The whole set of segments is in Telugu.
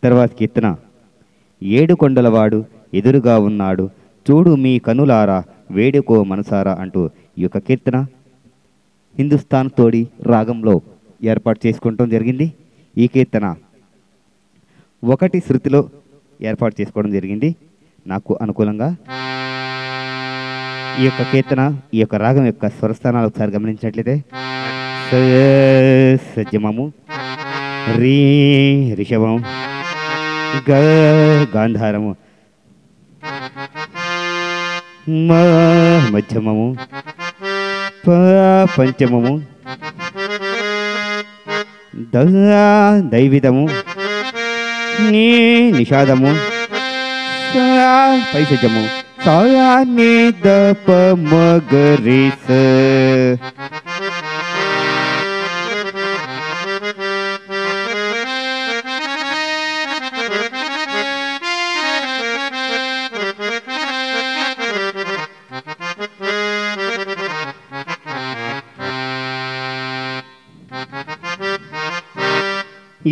తర్వాత కీర్తన. ఏడు కొండలవాడు ఎదురుగా ఉన్నాడు, చూడు మీ కనులారా వేడుకో మనసారా అంటూ ఈ యొక్క కీర్తన హిందుస్థాన్ తోడి రాగంలో ఏర్పాటు చేసుకోవడం జరిగింది. ఈ కీర్తన ఒకటి శృతిలో ఏర్పాటు చేసుకోవడం జరిగింది నాకు అనుకూలంగా. ఈ యొక్క కీర్తన ఈ యొక్క రాగం యొక్క స్వరస్థానాలు ఒకసారి గమనించినట్లయితే సజ్జమము, రీ రిషభం, గ గాంధారము, మ మధ్యమము, ప పంచమము, ద దైవితము, నీ నిషాదము, సా పైసజము, సా నీ ద ప మగరి స.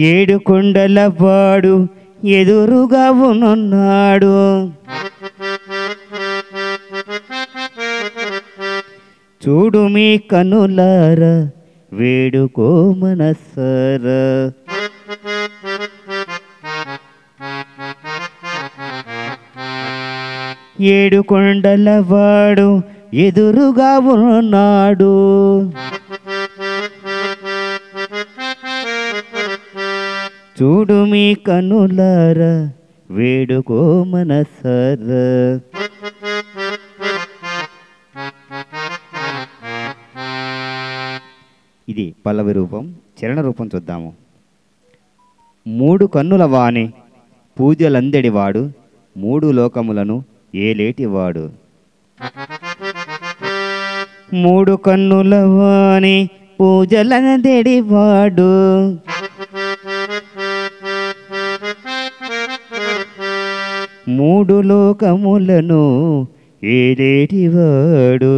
ఏడు కొండల వాడు ఎదురుగా ఉన్నాడు, చూడు మీ కనులార వేడుకో మనసారా. ఏడు కొండల వాడు ఎదురుగా ఉన్నాడు, చూడు మీ కనులారా వేడుకో మనసారా. ఇది పల్లవి రూపం. చరణ రూపం చూద్దాము. మూడు కన్నుల వాణి పూజలందెడివాడు, మూడు లోకములను ఏలేటివాడు. మూడు కన్నుల వాణి పూజలందెడివాడు, మూడు లోకములను ఏలేటివాడు.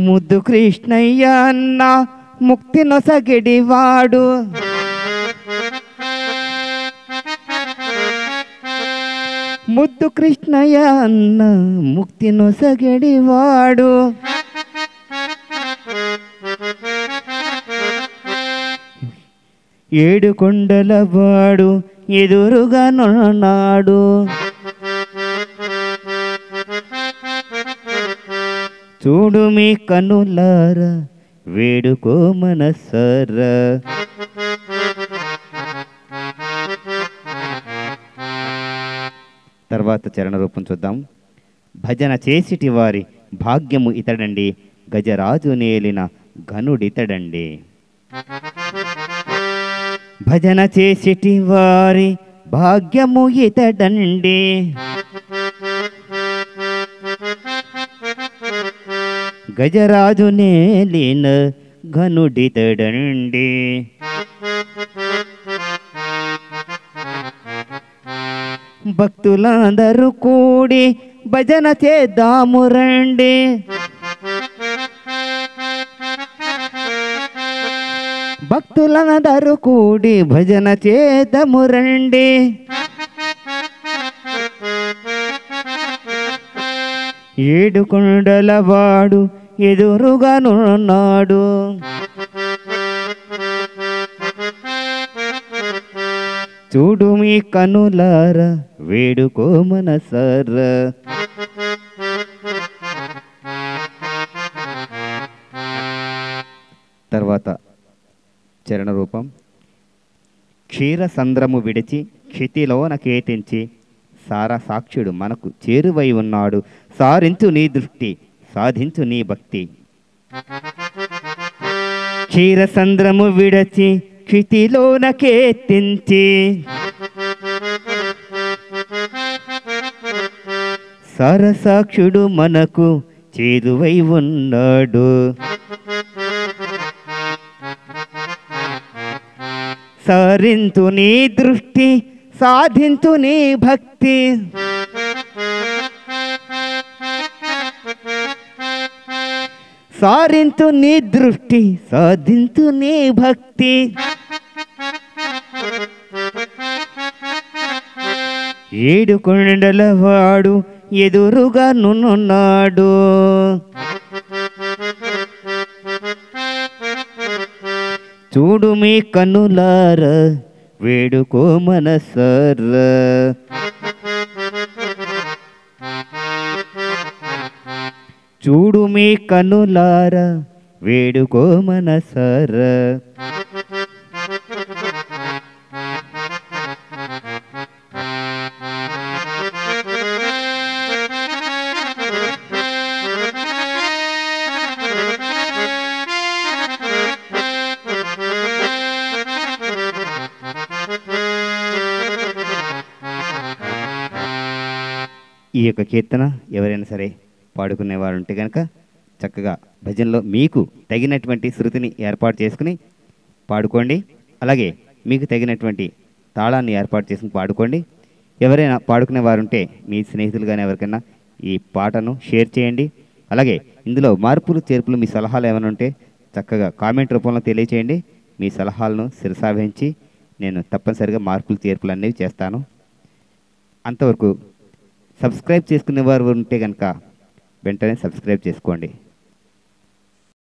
ముద్దు కృష్ణయ్య అన్న ముక్తి నొసగెడివాడు, ముద్దు కృష్ణయ్య అన్న ముక్తి నొసగెడివాడు. ఏడు కొండల వాడు ఎదురుగా నున్నాడు, చూడు మీ కనులారా వేడుకో మనసారా. తర్వాత చరణ రూపం చూద్దాం. భజన చేసిటి వారి భాగ్యము ఇతడండి, గజరాజు నేలిన ఘనుడితడండి. భజన చేసిటి వారి భాగ్యము ఇతడండి, గజరాజు నేలిన ఘనుడితడండి. భక్తులందరూ కూడి భజన చేద్దాము రండి, భక్తులందరూ కూడి భజన చేద్దాము రండి. ఏడు కొండల వాడు ఎదురుగా నున్నాడు, చూడు మీ కనులారా వేడుకో మనసారా. తర్వాత చరణ రూపం. క్షీరసంద్రము విడిచి క్షితిలోన కేతించి సారా సాక్షుడు మనకు చేరువై ఉన్నాడు, సారించు నీ దృష్టి సాధించు నీ భక్తి. క్షీరసంద్రము విడచి క్షితిలోన కేతించి సారసాక్షుడు మనకు చేరువై ఉన్నాడు, సారించు నీ దృష్టి సాధించు నీ భక్తి. సారింతు నీ దృష్టి సాధింతు నీ భక్తి ఏడు కొండల వాడు ఎదురుగా నున్నాడు చూడు మీ కన్నులార వేడుకో మనసారా చూడు మీ కన్నులార వేడుకో మనసారా ఈ యొక్క కీర్తన ఎవరైనా సరే పాడుకునేవారు ఉంటే కనుక చక్కగా భజనలో మీకు తగినటువంటి శృతిని ఏర్పాటు చేసుకుని పాడుకోండి. అలాగే మీకు తగినటువంటి తాళాన్ని ఏర్పాటు చేసుకుని పాడుకోండి. ఎవరైనా పాడుకునేవారు ఉంటే మీ స్నేహితులు కానీ ఎవరికైనా ఈ పాటను షేర్ చేయండి. అలాగే ఇందులో మార్పులు చేర్పులు మీ సలహాలు ఏమైనా ఉంటే చక్కగా కామెంట్ రూపంలో తెలియచేయండి. మీ సలహాలను శిరసావహించి నేను తప్పనిసరిగా మార్పులు చేర్పులు అనేవి చేస్తాను. అంతవరకు సబ్స్క్రైబ్ చేసుకునేవారు ఉంటే కనుక వెంటనే సబ్స్క్రైబ్ చేసుకోండి.